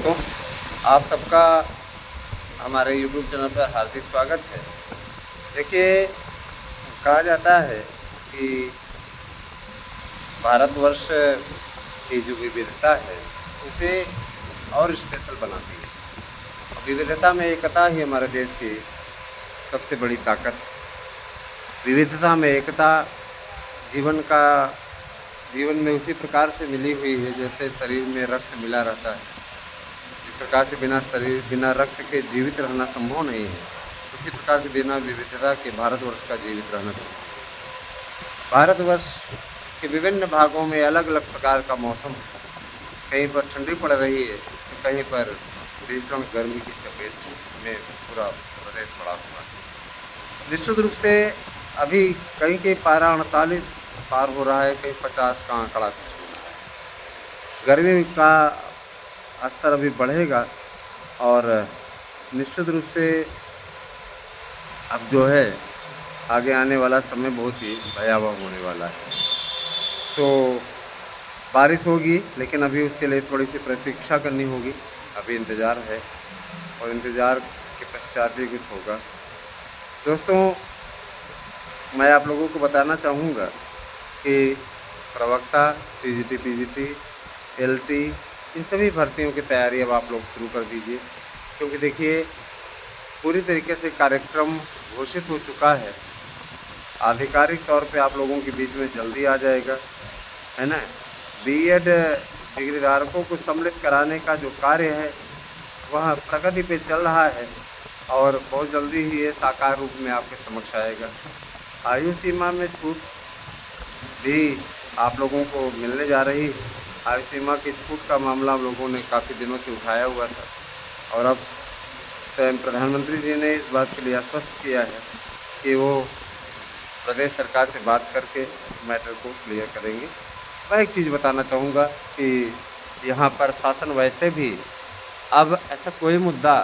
दोस्तों, आप सबका हमारे YouTube चैनल पर हार्दिक स्वागत है। देखिए, कहा जाता है कि भारतवर्ष की जो विविधता है उसे और स्पेशल बनाती है। विविधता में एकता ही हमारे देश की सबसे बड़ी ताकत। विविधता में एकता जीवन में उसी प्रकार से मिली हुई है जैसे शरीर में रक्त मिला रहता है। जिस प्रकार से बिना रक्त के जीवित रहना संभव नहीं है, उसी प्रकार से बिना विविधता के भारतवर्ष का जीवित रहना संभव है। भारतवर्ष के विभिन्न भागों में अलग अलग प्रकार का मौसम है। कहीं पर ठंडी पड़ रही है तो कहीं पर भीषण गर्मी की चपेट में पूरा प्रदेश पड़ा हुआ है। निश्चित रूप से अभी कहीं के पारा 48 पार हो रहा है, कहीं 50 का आंकड़ा कुछ हो रहा है। गर्मी का स्तर अभी बढ़ेगा और निश्चित रूप से अब जो है आगे आने वाला समय बहुत ही भयावह होने वाला है। तो बारिश होगी, लेकिन अभी उसके लिए थोड़ी सी प्रतीक्षा करनी होगी। अभी इंतज़ार है और इंतज़ार के पश्चात ही कुछ होगा। दोस्तों, मैं आप लोगों को बताना चाहूँगा कि प्रवक्ता, टीजीटी, पीजीटी, एलटी, इन सभी भर्तियों की तैयारी अब आप लोग शुरू कर दीजिए, क्योंकि देखिए पूरी तरीके से कार्यक्रम घोषित हो चुका है। आधिकारिक तौर पे आप लोगों के बीच में जल्दी आ जाएगा, है ना। बीएड डिग्री धारकों को सम्मिलित कराने का जो कार्य है वह प्रगति पे चल रहा है और बहुत जल्दी ही ये साकार रूप में आपके समक्ष आएगा। आयु सीमा में छूट भी आप लोगों को मिलने जा रही है। आयु सीमा की छूट का मामला हम लोगों ने काफ़ी दिनों से उठाया हुआ था और अब स्वयं प्रधानमंत्री जी ने इस बात के लिए आश्वस्त किया है कि वो प्रदेश सरकार से बात करके मैटर को क्लियर करेंगे। मैं एक चीज़ बताना चाहूँगा कि यहाँ पर शासन वैसे भी अब ऐसा कोई मुद्दा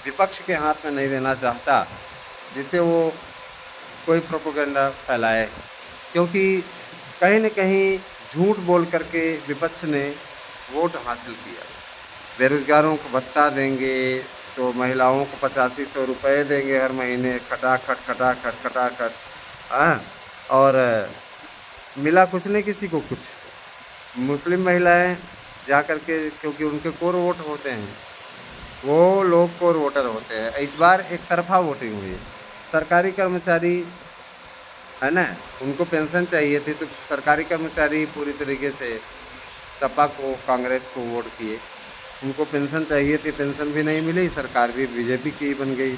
विपक्ष के हाथ में नहीं देना चाहता जिससे वो कोई प्रोपेगेंडा फैलाए, क्योंकि कहीं न कहीं झूठ बोल करके विपक्ष ने वोट हासिल किया। बेरोजगारों को भत्ता देंगे तो महिलाओं को 8500 रुपये देंगे हर महीने, खटाखट। और मिला कुछ नहीं किसी को कुछ। मुस्लिम महिलाएं जा कर के, क्योंकि उनके कोर वोट होते हैं, वो लोग कोर वोटर होते हैं। इस बार एक तरफा वोटिंग हुई है। सरकारी कर्मचारी, है ना, उनको पेंशन चाहिए थी तो सरकारी कर्मचारी पूरी तरीके से सपा को, कांग्रेस को वोट किए। उनको पेंशन चाहिए थी, पेंशन भी नहीं मिली, सरकार भी बीजेपी की बन गई।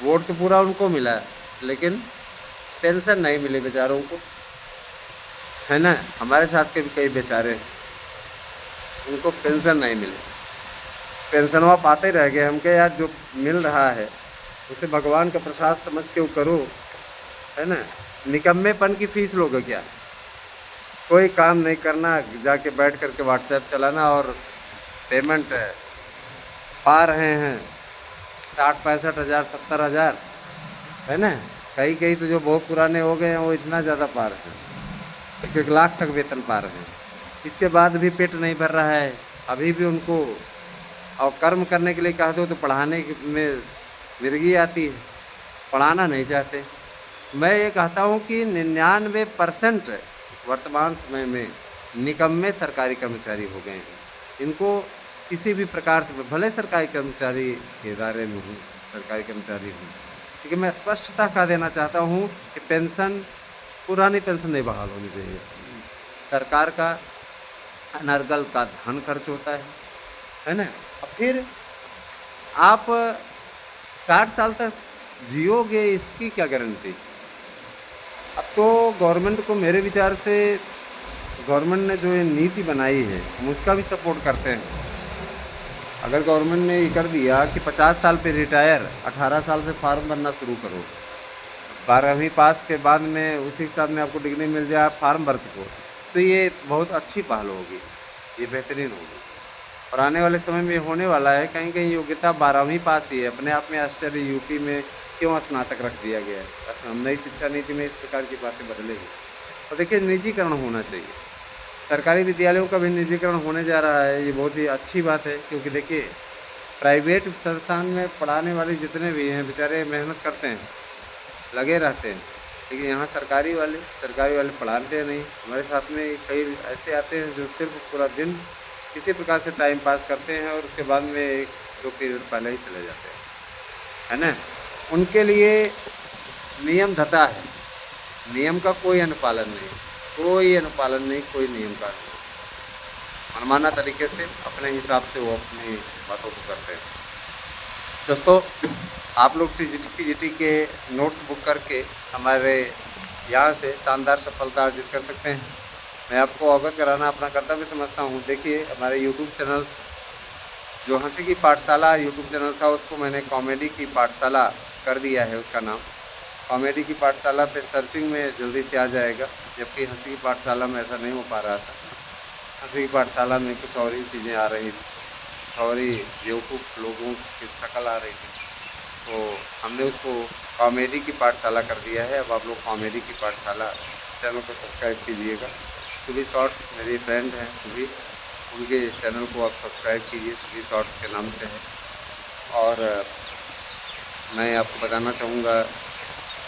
वोट तो पूरा उनको मिला लेकिन पेंशन नहीं मिली बेचारों को, है ना। हमारे साथ के भी कई बेचारे हैं, उनको पेंशन नहीं मिली, पेंशनवा पाते रह गए। हम कहे यार जो मिल रहा है उसे भगवान का प्रसाद समझ के वो करो, है ना। निकम्मेपन की फीस लोगे क्या? कोई काम नहीं करना, जाके बैठ करके व्हाट्सएप चलाना और पेमेंट पा रहे हैं 60-65 हज़ार, 70 हज़ार, है ना। कई तो जो बहुत पुराने हो गए हैं वो इतना ज़्यादा पा रहे हैं, 1 लाख तक वेतन पा रहे हैं। इसके बाद भी पेट नहीं भर रहा है अभी भी उनको, और कर्म करने के लिए कह दो तो पढ़ाने में मिर्गी आती है, पढ़ाना नहीं चाहते। मैं ये कहता हूँ कि 99% वर्तमान समय में निकम्मे सरकारी कर्मचारी हो गए हैं। इनको किसी भी प्रकार से, भले सरकारी कर्मचारी के इदारे में हूँ, सरकारी कर्मचारी हूँ, लेकिन मैं स्पष्टता कह देना चाहता हूँ कि पेंशन, पुरानी पेंशन नहीं बहाल होनी चाहिए। सरकार का अनर्गल का धन खर्च होता है ना। और फिर आप 60 साल तक जियोगे, इसकी क्या गारंटी? अब तो गवर्नमेंट को, मेरे विचार से गवर्नमेंट ने जो ये नीति बनाई है हम उसका भी सपोर्ट करते हैं। अगर गवर्नमेंट ने ये कर दिया कि 50 साल पे रिटायर, 18 साल से फार्म भरना शुरू करो, 12वीं पास के बाद में उसी के साथ में आपको डिग्री मिल जाए, फॉर्म भर सको, तो ये बहुत अच्छी पहल होगी, ये बेहतरीन होगी। और आने वाले समय में होने वाला है। कहीं योग्यता 12वीं पास ही है। अपने आप में आश्चर्य, यूपी में क्यों स्नातक रख दिया गया है? नई शिक्षा नीति में इस प्रकार की बातें बदलेगी। और देखिए, निजीकरण होना चाहिए। सरकारी विद्यालयों का भी निजीकरण होने जा रहा है। ये बहुत ही अच्छी बात है, क्योंकि देखिए प्राइवेट संस्थान में पढ़ाने वाले जितने भी हैं बेचारे मेहनत करते हैं, लगे रहते हैं, लेकिन यहाँ सरकारी वाले पढ़ाते नहीं। हमारे साथ में कई ऐसे आते हैं जो सिर्फ पूरा दिन किसी प्रकार से टाइम पास करते हैं और उसके बाद में 1-2 पीरियड पहले ही चले जाते हैं, है ना। उनके लिए नियम धता है, नियम का कोई अनुपालन नहीं, कोई नियम का नहीं। मनमाना तरीके से अपने हिसाब से वो अपनी बातों को करते हैं। दोस्तों, आप लोग पीजीटी के नोट्स बुक करके हमारे यहाँ से शानदार सफलता अर्जित कर सकते हैं। मैं आपको अवगत कराना अपना कर्तव्य समझता हूँ। देखिए हमारे यूट्यूब चैनल्स, जो हंसी की पाठशाला यूट्यूब चैनल था उसको मैंने कॉमेडी की पाठशाला कर दिया है। उसका नाम कॉमेडी की पाठशाला पे सर्चिंग में जल्दी से आ जाएगा, जबकि हंसी की पाठशाला में ऐसा नहीं हो पा रहा था। हंसी की पाठशाला में कुछ और ही चीज़ें आ रही थी, और ही बेवकूफ़ लोगों की शक्ल आ रही थी, तो हमने उसको कॉमेडी की पाठशाला कर दिया है। अब आप लोग कॉमेडी की पाठशाला चैनल को सब्सक्राइब कीजिएगा। सुबी शॉर्ट्स मेरी फ्रेंड हैं सुबी, उनके चैनल को आप सब्सक्राइब कीजिए, सुबी शॉर्ट्स के नाम से है। और मैं आपको बताना चाहूँगा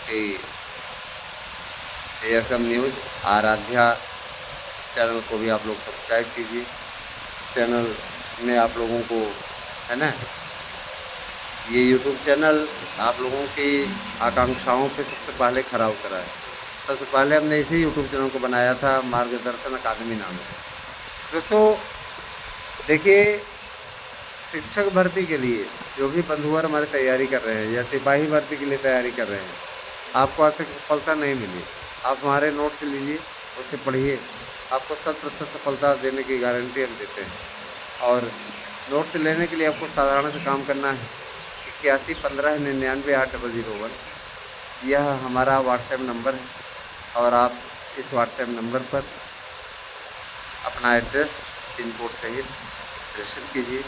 कि ASM न्यूज़ आराध्या चैनल को भी आप लोग सब्सक्राइब कीजिए। चैनल में आप लोगों को, है ना, ये यूट्यूब चैनल आप लोगों की आकांक्षाओं पे सबसे पहले खरा उतरा है। सबसे पहले हमने इसी यूट्यूब चैनल को बनाया था, मार्गदर्शन अकादमी नाम से। दोस्तों देखिए, शिक्षक भर्ती के लिए जो भी बंधुवर हमारी तैयारी कर रहे हैं या सिपाही भर्ती के लिए तैयारी कर रहे हैं, आपको आज तक सफलता नहीं मिली, आप हमारे नोट्स लीजिए, उसे पढ़िए, आपको 100% सफलता देने की गारंटी हम देते हैं। और नोट्स लेने के लिए आपको साधारण से काम करना है। 8115998001 यह हमारा व्हाट्सएप नंबर है, और आप इस व्हाट्सएप नंबर पर अपना एड्रेस पिन कोड सहित प्रेषित कीजिए।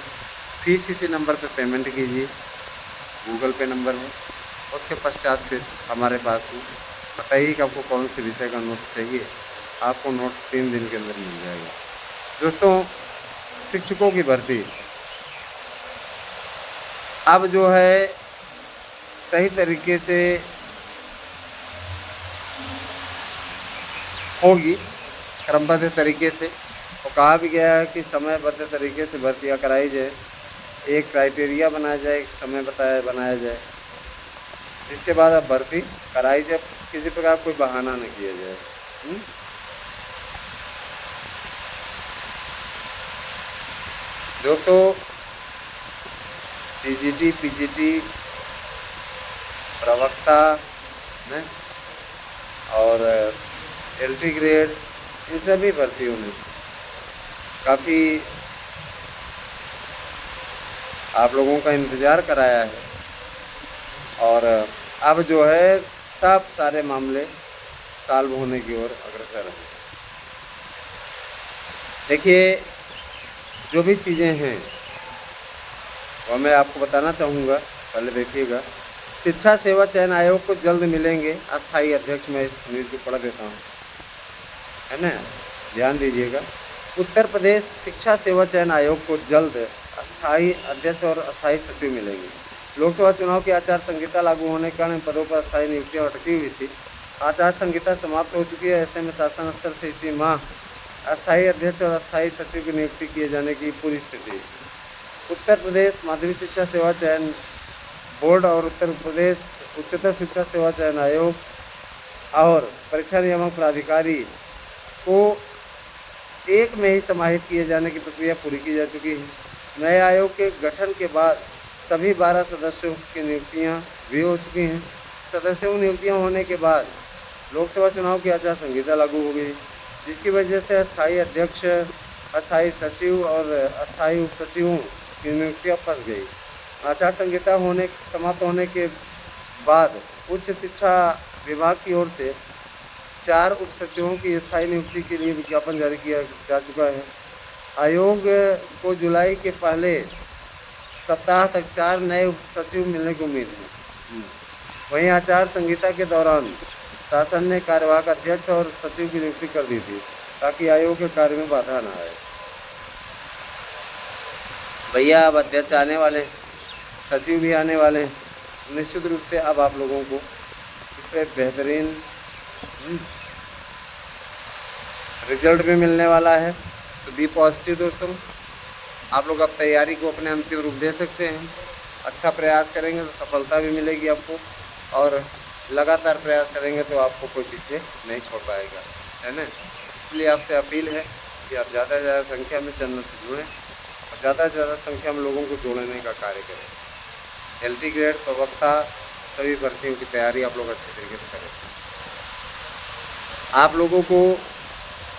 फीस इसी नंबर पर पेमेंट कीजिए, गूगल पे नंबर है। उसके पश्चात फिर हमारे पास में बताइए कि आपको कौन से विषय का नोट्स चाहिए, आपको नोट्स 3 दिन के अंदर मिल जाएगा। दोस्तों, शिक्षकों की भर्ती अब जो है सही तरीके से होगी, क्रमबद्ध तरीके से। और कहा भी गया है कि समयबद्ध तरीके से भर्तियाँ कराई जाए, एक क्राइटेरिया बनाया जाए, एक समय बनाया जाए, जिसके बाद अब भर्ती कराई जाए, किसी प्रकार कोई बहाना न किया जाए। दोस्तों, TGT PGT प्रवक्ता में और LT ग्रेड, इन सभी भर्तियों में काफ़ी आप लोगों का इंतज़ार कराया है, और अब जो है सब सारे मामले सॉल्व होने की ओर अग्रसर हैं। देखिए, जो भी चीज़ें हैं और मैं आपको बताना चाहूँगा, पहले देखिएगा। शिक्षा सेवा चयन आयोग को जल्द मिलेंगे अस्थाई अध्यक्ष। मैं इस न्यूज़ को पढ़ देता हूँ, है ना, ध्यान दीजिएगा। उत्तर प्रदेश शिक्षा सेवा चयन आयोग को जल्द अस्थाई अध्यक्ष और अस्थाई सचिव मिलेंगे। लोकसभा चुनाव की आचार संहिता लागू होने के कारण पदों पर अस्थाई नियुक्तियाँ अटकी हुई थी। आचार संहिता समाप्त हो चुकी है, ऐसे में शासन स्तर से इसी माह अस्थाई अध्यक्ष और अस्थाई सचिव की नियुक्ति किए जाने की पूरी स्थिति है। उत्तर प्रदेश माध्यमिक शिक्षा सेवा चयन बोर्ड और उत्तर प्रदेश उच्चतर शिक्षा सेवा चयन आयोग और परीक्षा नियामक प्राधिकारी को एक में ही समाहित किए जाने की प्रक्रिया पूरी की जा चुकी है। नए आयोग के गठन के बाद सभी 12 सदस्यों की नियुक्तियां भी हो चुकी हैं। सदस्यों की नियुक्तियां होने के बाद लोकसभा चुनाव की आचार संहिता लागू हो गई, जिसकी वजह से अस्थाई अध्यक्ष, अस्थाई सचिव और अस्थाई उप सचिवों की नियुक्तियाँ फंस गई। आचार संहिता समाप्त होने के बाद उच्च शिक्षा विभाग की ओर से 4 उप सचिवों की स्थायी नियुक्ति के लिए विज्ञापन जारी किया जा चुका है। आयोग को जुलाई के पहले सप्ताह तक 4 नए उप सचिव मिलने की उम्मीद है। वहीं आचार संहिता के दौरान शासन ने कार्यवाहक अध्यक्ष और सचिव की नियुक्ति कर दी थी। ताकि आयोग के कार्य में बाधा ना आए। भैया अब अध्यक्ष आने वाले, सचिव भी आने वाले, निश्चित रूप से अब आप लोगों को इस पर बेहतरीन रिजल्ट भी मिलने वाला है। तो बी पॉजिटिव दोस्तों, आप लोग अब तैयारी को अपने अंतिम रूप दे सकते हैं। अच्छा प्रयास करेंगे तो सफलता भी मिलेगी आपको, और लगातार प्रयास करेंगे तो आपको कोई पीछे नहीं छोड़ पाएगा, है ना। इसलिए आपसे अपील है कि आप ज़्यादा से ज़्यादा संख्या में चैनल से जुड़ें और ज़्यादा से ज़्यादा संख्या में लोगों को जोड़ने का कार्य करें। LT ग्रेड, प्रवक्ता, सभी भर्तियों की तैयारी आप लोग अच्छे तरीके से करें। आप लोगों को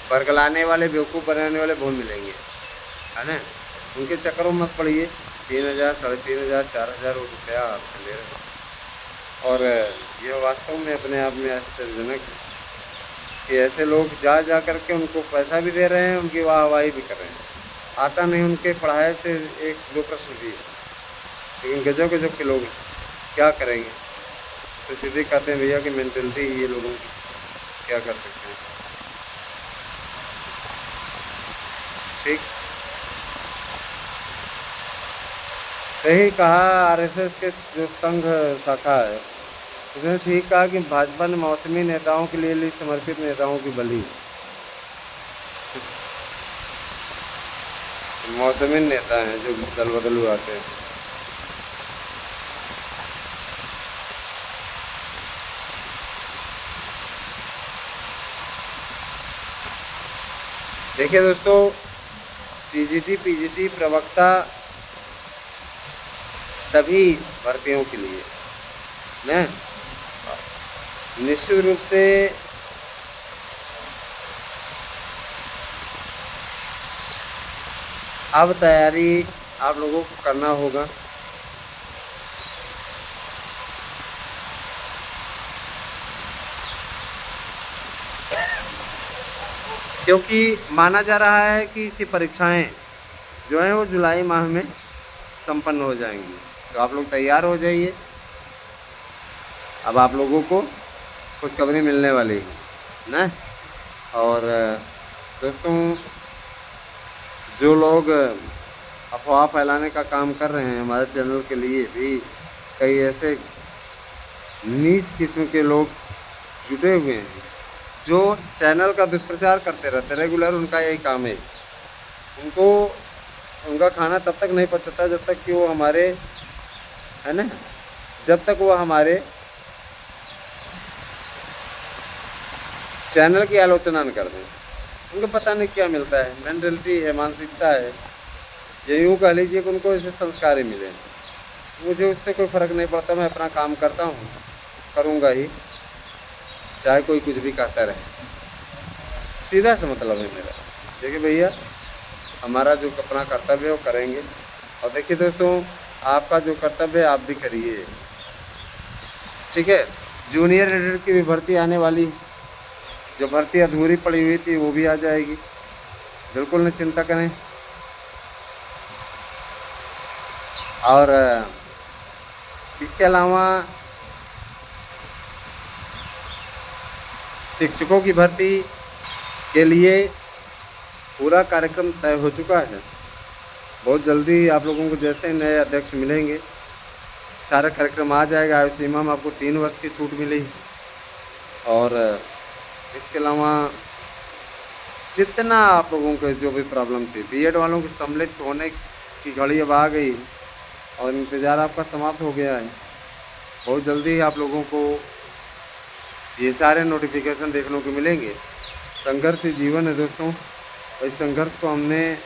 बरगलाने वाले, बेवकूफ़ बनाने वाले बहुत मिलेंगे, है ना। उनके चक्करों में मत पड़िए। 3000, 3500, 4000 रुपया आपसे ले रहे हैं, और यह वास्तव में अपने आप में आश्चर्यजनक है कि ऐसे लोग जा जा करके उनको पैसा भी दे रहे हैं, उनकी वाहवाही भी कर रहे हैं। आता नहीं उनके पढ़ाई से 1-2 प्रश्न भी, लेकिन गजब गजब के लोग क्या करेंगे। तो सीधे कहते हैं भैया कि मेंटलिटी ये लोगों की, क्या कर सकते हैं। ठीक, सही कहा। RSS के जो संघ शाखा है उसने ठीक कहा कि भाजपा ने मौसमी नेताओं के लिए समर्पित नेताओं की बलि। मौसमी नेता हैं जो दल बदल हुए आते हैं। देखिए दोस्तों, TGT, PGT, प्रवक्ता सभी भर्तियों के लिए ना निश्चित रूप से अब तैयारी आप लोगों को करना होगा। क्योंकि माना जा रहा है कि इसकी परीक्षाएं जो हैं वो जुलाई माह में संपन्न हो जाएंगी। तो आप लोग तैयार हो जाइए। अब आप लोगों को खुशखबरी मिलने वाली है ना। और दोस्तों, जो लोग अफवाह फैलाने का काम कर रहे हैं, हमारे चैनल के लिए भी कई ऐसे नीच किस्म के लोग जुटे हुए हैं जो चैनल का दुष्प्रचार करते रहते हैं रेगुलर। उनका यही काम है। उनका खाना तब तक नहीं पचता जब तक कि वो हमारे, है ना, जब तक वो हमारे चैनल की आलोचना न कर दें। उनको पता नहीं क्या मिलता है, मेंटलिटी है, मानसिकता है, ये यूँ कह लीजिए कि उनको ऐसे संस्कार ही मिले। मुझे उससे कोई फ़र्क नहीं पड़ता। मैं अपना काम करता हूँ, करूँगा ही, चाहे कोई कुछ भी कहता रहे। सीधा सा मतलब है मेरा। देखिए भैया, हमारा जो अपना कर्तव्य है वो करेंगे। और देखिए दोस्तों, आपका जो कर्तव्य है आप भी करिए, ठीक है। जूनियर एडिटर की भी भर्ती आने वाली, जो भर्ती अधूरी पड़ी हुई थी वो भी आ जाएगी, बिल्कुल न चिंता करें। और इसके अलावा शिक्षकों की भर्ती के लिए पूरा कार्यक्रम तय हो चुका है। बहुत जल्दी आप लोगों को जैसे नए अध्यक्ष मिलेंगे सारा कार्यक्रम आ जाएगा। आयु सीमा में आपको 3 वर्ष की छूट मिली। और इसके अलावा जितना आप लोगों को जो भी प्रॉब्लम थी, बीएड वालों के सम्मिलित होने की घड़ी अब आ गई और इंतज़ार आपका समाप्त हो गया है। बहुत जल्दी ही आप लोगों को ये सारे नोटिफिकेशन देखने को मिलेंगे। संघर्ष ही जीवन है दोस्तों, और इस संघर्ष को हमने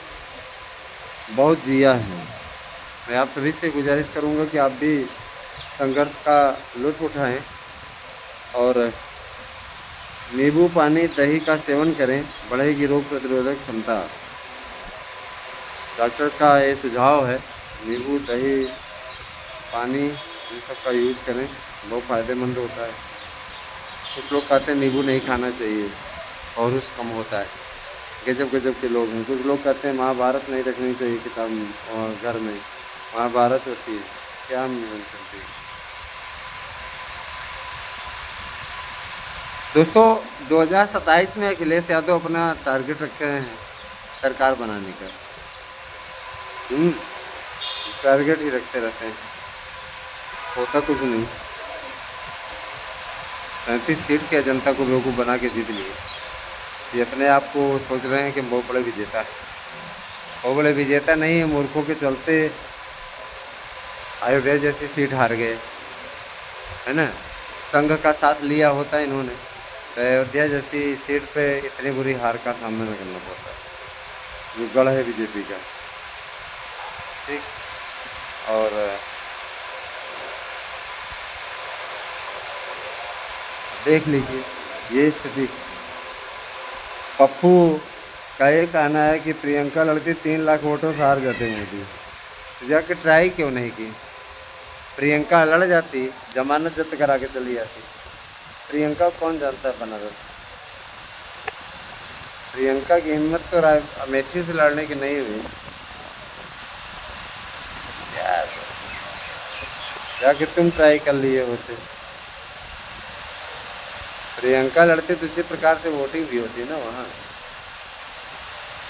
बहुत जिया है। मैं आप सभी से गुजारिश करूंगा कि आप भी संघर्ष का लुत्फ़ उठाएं और नींबू पानी दही का सेवन करें, बढ़ेगी रोग प्रतिरोधक क्षमता। डॉक्टर का ये सुझाव है, नींबू दही पानी इन सब का यूज करें, बहुत फ़ायदेमंद होता है। कुछ लोग कहते हैं नींबू नहीं खाना चाहिए, पौरुष कम होता है। गजब गजब के लोग हैं। कुछ लोग कहते हैं महाभारत नहीं रखनी चाहिए किताब में, घर में महाभारत होती है, क्या मिल सकती है। दोस्तों 2027 में अखिलेश यादव अपना टारगेट रखे हैं सरकार बनाने का। टारगेट ही रखते रहते हैं, होता कुछ नहीं। 37 सीट के जनता को बेवकूफ़ बना के जीत लिए। ये अपने आप को सोच रहे हैं कि बहुत बड़े विजेता है। बहुत बड़े विजेता नहीं है, मूर्खों के चलते अयोध्या जैसी सीट हार गए, है ना। संघ का साथ लिया होता इन्होंने तो अयोध्या जैसी सीट पे इतनी बुरी हार का सामना न करना पड़ता, जो गढ़ है बीजेपी का। ठीक। और देख लीजिए ये स्थिति। पप्पू का ये कहना है कि प्रियंका लड़ती 3 लाख वोटों से हार जाते मोदी, तो जाके ट्राई क्यों नहीं की। प्रियंका लड़ जाती, जमानत जब्त करा के चली जाती। प्रियंका कौन जानता है बनारस। प्रियंका की हिम्मत तो अमेठी से लड़ने की नहीं हुई यार, जाके तुम ट्राई कर लिए होते। प्रियंका लड़ती तो इसी प्रकार से वोटिंग भी होती है ना।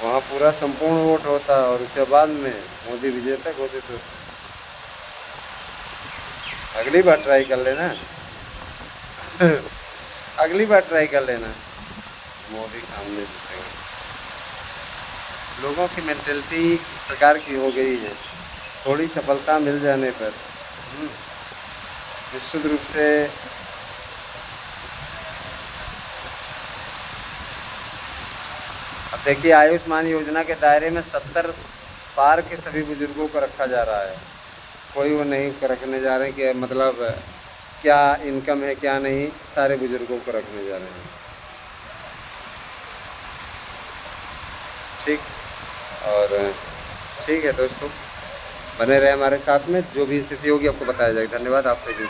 वहाँ पूरा संपूर्ण वोट होता और उसके बाद में मोदी विजेता घोषित होते। अगली बार ट्राई कर लेना अगली बार ट्राई कर लेना, मोदी के सामने जीतेंगे। लोगों की मेंटेलिटी इस प्रकार की हो गई है, थोड़ी सफलता मिल जाने पर निश्चित रूप से अब देखिए आयुष्मान योजना के दायरे में 70 पार के सभी बुजुर्गों को रखा जा रहा है। कोई वो नहीं रखने जा रहे कि मतलब क्या इनकम है क्या नहीं, सारे बुजुर्गों को रखने जा रहे हैं। ठीक। और ठीक है दोस्तों, बने रहे हमारे साथ में, जो भी स्थिति होगी आपको बताया जाएगा। धन्यवाद, आप सभी।